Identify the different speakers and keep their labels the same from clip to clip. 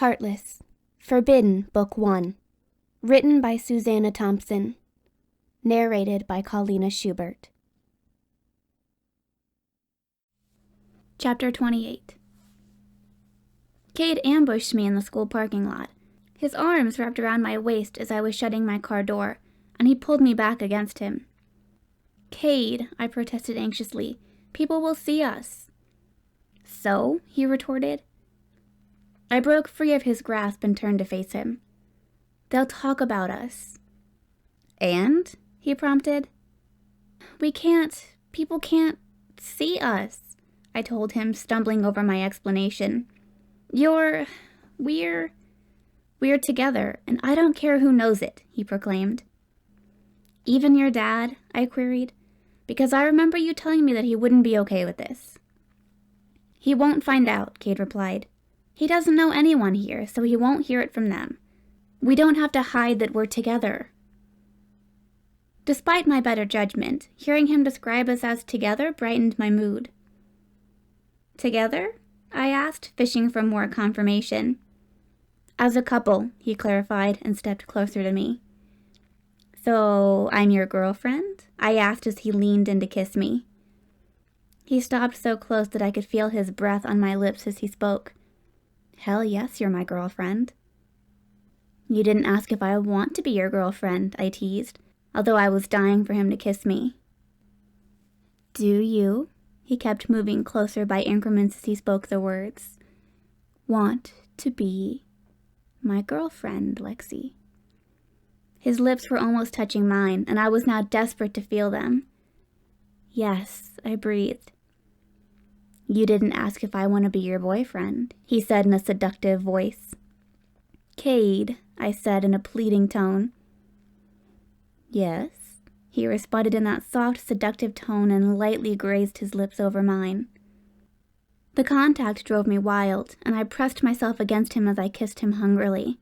Speaker 1: Heartless, Forbidden, Book 1. Written by Suzana Thompson. Narrated by Paulina Schubert. Chapter 28. Cade ambushed me in the school parking lot. His arms wrapped around my waist as I was shutting my car door, and he pulled me back against him. "Cade," I protested anxiously, "people will see us." "So?" he retorted. I broke free of his grasp and turned to face him. "They'll talk about us." "And?" he prompted. People can't see us," I told him, stumbling over my explanation. We're together, and I don't care who knows it," he proclaimed. "Even your dad?" I queried, "because I remember you telling me that he wouldn't be okay with this." "He won't find out," Cade replied. "He doesn't know anyone here, so he won't hear it from them. We don't have to hide that we're together." Despite my better judgment, hearing him describe us as together brightened my mood. "Together?" I asked, fishing for more confirmation. "As a couple," he clarified and stepped closer to me. "So, I'm your girlfriend?" I asked as he leaned in to kiss me. He stopped so close that I could feel his breath on my lips as he spoke. "Hell yes, you're my girlfriend." "You didn't ask if I want to be your girlfriend," I teased, although I was dying for him to kiss me. "Do you?" He kept moving closer by increments as he spoke the words. "Want to be my girlfriend, Lexi?" His lips were almost touching mine, and I was now desperate to feel them. "Yes," I breathed. "You didn't ask if I want to be your boyfriend," he said in a seductive voice. "Cade," I said in a pleading tone. "Yes," he responded in that soft, seductive tone and lightly grazed his lips over mine. The contact drove me wild, and I pressed myself against him as I kissed him hungrily.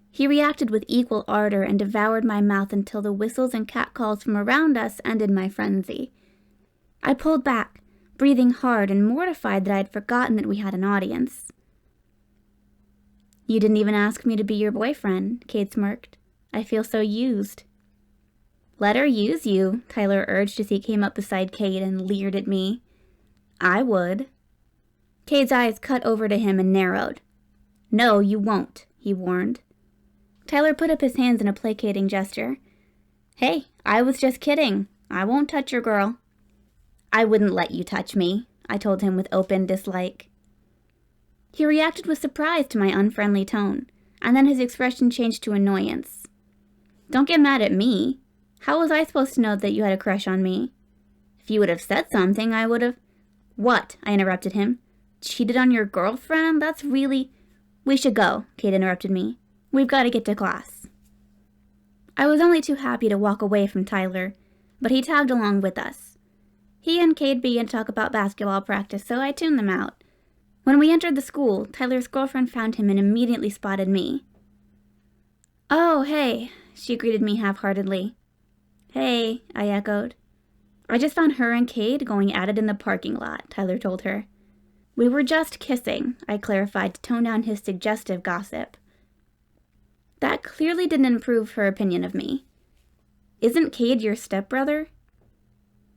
Speaker 1: He reacted with equal ardor and devoured my mouth until the whistles and catcalls from around us ended my frenzy. I pulled back, breathing hard and mortified that I had forgotten that we had an audience. "You didn't even ask me to be your boyfriend," Cade smirked. "I feel so used." "Let her use you," Tyler urged as he came up beside Cade and leered at me. "I would." Cade's eyes cut over to him and narrowed. "No, you won't," he warned. Tyler put up his hands in a placating gesture. "Hey, I was just kidding. I won't touch your girl." "I wouldn't let you touch me," I told him with open dislike. He reacted with surprise to my unfriendly tone, and then his expression changed to annoyance. "Don't get mad at me. How was I supposed to know that you had a crush on me? If you would have said something, I would have—" "What?" I interrupted him. "Cheated on your girlfriend? That's really—" "We should go," Cade interrupted me. "We've got to get to class." I was only too happy to walk away from Tyler, but he tagged along with us. He and Cade began to talk about basketball practice, so I tuned them out. When we entered the school, Tyler's girlfriend found him and immediately spotted me. "Oh, hey," she greeted me half-heartedly. "Hey," I echoed. "I just found her and Cade going at it in the parking lot," Tyler told her. "We were just kissing," I clarified to tone down his suggestive gossip. That clearly didn't improve her opinion of me. "Isn't Cade your stepbrother?"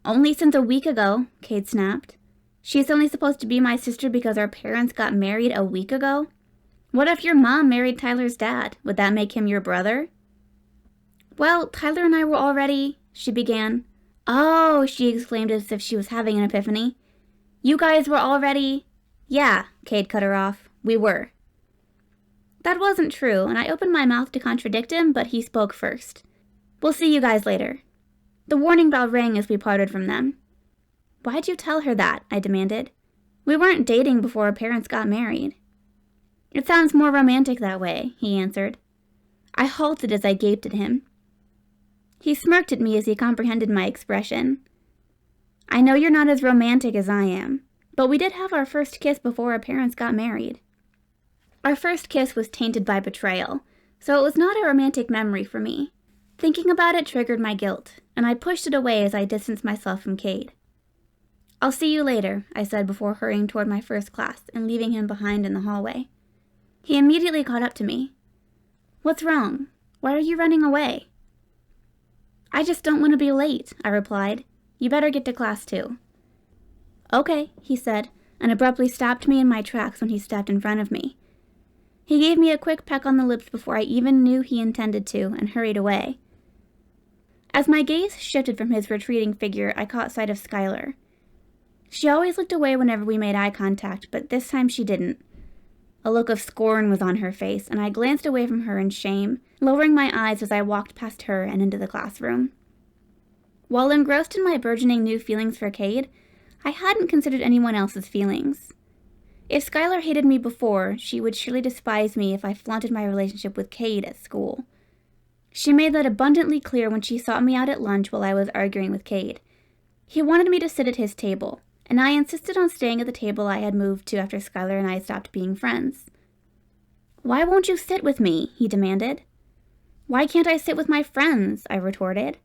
Speaker 1: "Only since a week ago," Cade snapped. "She's only supposed to be my sister because our parents got married a week ago? What if your mom married Tyler's dad? Would that make him your brother?" "Well, Tyler and I were already—" she began. "Oh," she exclaimed as if she was having an epiphany. "You guys were already—" "Yeah," Cade cut her off. "We were." That wasn't true, and I opened my mouth to contradict him, but he spoke first. "We'll see you guys later." The warning bell rang as we parted from them. "Why'd you tell her that?" I demanded. "We weren't dating before our parents got married." "It sounds more romantic that way," he answered. I halted as I gaped at him. He smirked at me as he comprehended my expression. "I know you're not as romantic as I am, but we did have our first kiss before our parents got married." Our first kiss was tainted by betrayal, so it was not a romantic memory for me. Thinking about it triggered my guilt, and I pushed it away as I distanced myself from Cade. "I'll see you later," I said before hurrying toward my first class and leaving him behind in the hallway. He immediately caught up to me. "What's wrong? Why are you running away?" "I just don't want to be late," I replied. "You better get to class too." "Okay," he said, and abruptly stopped me in my tracks when he stepped in front of me. He gave me a quick peck on the lips before I even knew he intended to, and hurried away. As my gaze shifted from his retreating figure, I caught sight of Skylar. She always looked away whenever we made eye contact, but this time she didn't. A look of scorn was on her face, and I glanced away from her in shame, lowering my eyes as I walked past her and into the classroom. While engrossed in my burgeoning new feelings for Cade, I hadn't considered anyone else's feelings. If Skylar hated me before, she would surely despise me if I flaunted my relationship with Cade at school. She made that abundantly clear when she sought me out at lunch while I was arguing with Cade. He wanted me to sit at his table, and I insisted on staying at the table I had moved to after Skylar and I stopped being friends. "Why won't you sit with me?" he demanded. "Why can't I sit with my friends?" I retorted.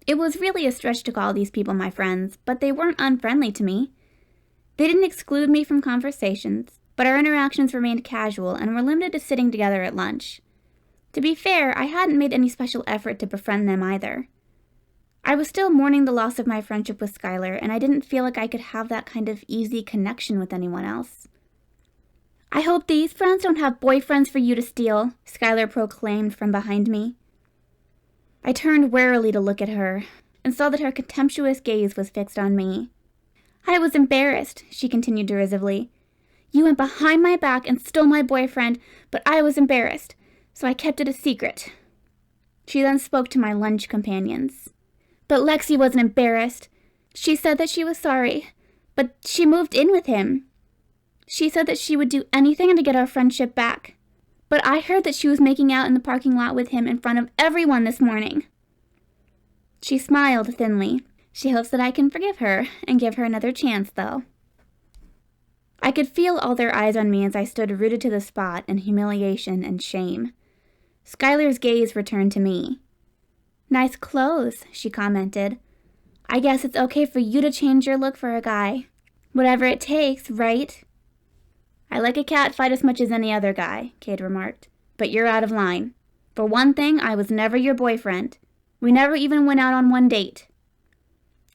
Speaker 1: It was really a stretch to call these people my friends, but they weren't unfriendly to me. They didn't exclude me from conversations, but our interactions remained casual and were limited to sitting together at lunch. To be fair, I hadn't made any special effort to befriend them either. I was still mourning the loss of my friendship with Skylar, and I didn't feel like I could have that kind of easy connection with anyone else. "I hope these friends don't have boyfriends for you to steal," Skylar proclaimed from behind me. I turned warily to look at her, and saw that her contemptuous gaze was fixed on me. "I was embarrassed," she continued derisively. "You went behind my back and stole my boyfriend, but I was embarrassed, so I kept it a secret." She then spoke to my lunch companions. "But Lexi wasn't embarrassed. She said that she was sorry, but she moved in with him. She said that she would do anything to get our friendship back. But I heard that she was making out in the parking lot with him in front of everyone this morning." She smiled thinly. She hopes that I can forgive her and give her another chance, though. I could feel all their eyes on me as I stood rooted to the spot in humiliation and shame. Skylar's gaze returned to me. "Nice clothes," she commented. "I guess it's okay for you to change your look for a guy. Whatever it takes, right?" "I like a cat fight as much as any other guy," Cade remarked. "But you're out of line. For one thing, I was never your boyfriend. We never even went out on one date."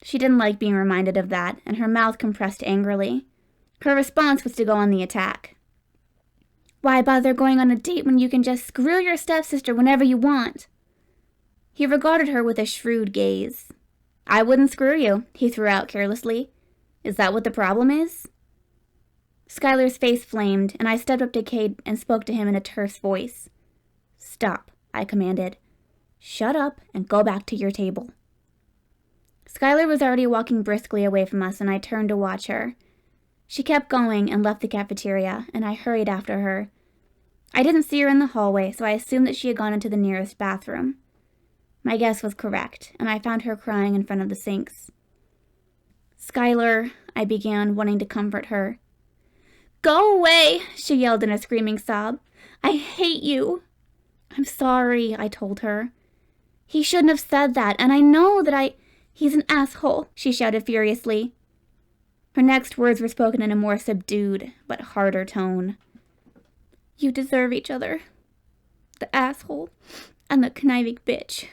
Speaker 1: She didn't like being reminded of that, and her mouth compressed angrily. Her response was to go on the attack. "Why bother going on a date when you can just screw your stepsister whenever you want?" He regarded her with a shrewd gaze. "I wouldn't screw you," he threw out carelessly. "Is that what the problem is?" Skylar's face flamed, and I stepped up to Cade and spoke to him in a terse voice. "Stop," I commanded. "Shut up and go back to your table." Skylar was already walking briskly away from us, and I turned to watch her. She kept going and left the cafeteria, and I hurried after her. I didn't see her in the hallway, so I assumed that she had gone into the nearest bathroom. My guess was correct, and I found her crying in front of the sinks. "Skylar," I began, wanting to comfort her. "Go away," she yelled in a screaming sob. "I hate you." "I'm sorry," I told her. "He shouldn't have said that, and I know that He's an asshole," she shouted furiously. Her next words were spoken in a more subdued, but harder tone. "You deserve each other. The asshole and the conniving bitch."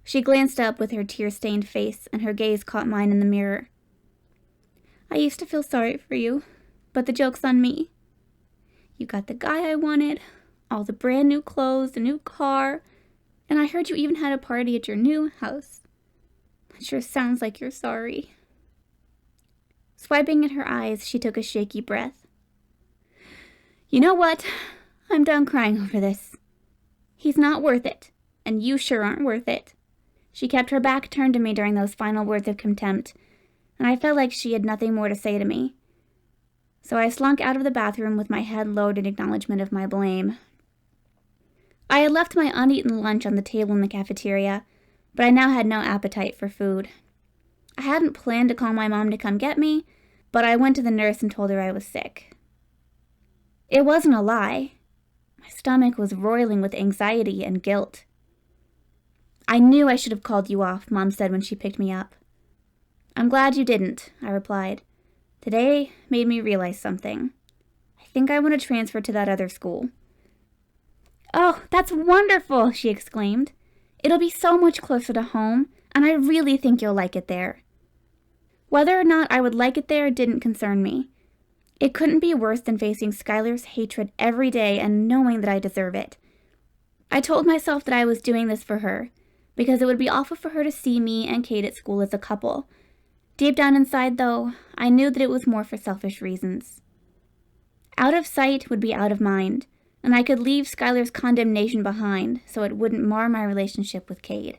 Speaker 1: She glanced up with her tear-stained face, and her gaze caught mine in the mirror. "I used to feel sorry for you, but the joke's on me. You got the guy I wanted, all the brand new clothes, the new car, and I heard you even had a party at your new house. It sure sounds like you're sorry." Swiping at her eyes, she took a shaky breath. "You know what? I'm done crying over this. He's not worth it, and you sure aren't worth it." She kept her back turned to me during those final words of contempt, and I felt like she had nothing more to say to me. So I slunk out of the bathroom with my head lowered in acknowledgement of my blame. I had left my uneaten lunch on the table in the cafeteria, but I now had no appetite for food. I hadn't planned to call my mom to come get me, but I went to the nurse and told her I was sick. It wasn't a lie. My stomach was roiling with anxiety and guilt. "I knew I should have called you off," Mom said when she picked me up. "I'm glad you didn't," I replied. "Today made me realize something. I think I want to transfer to that other school." "Oh, that's wonderful," she exclaimed. "It'll be so much closer to home, and I really think you'll like it there." Whether or not I would like it there didn't concern me. It couldn't be worse than facing Skylar's hatred every day and knowing that I deserve it. I told myself that I was doing this for her, because it would be awful for her to see me and Kate at school as a couple. Deep down inside, though, I knew that it was more for selfish reasons. Out of sight would be out of mind, and I could leave Skylar's condemnation behind so it wouldn't mar my relationship with Kate.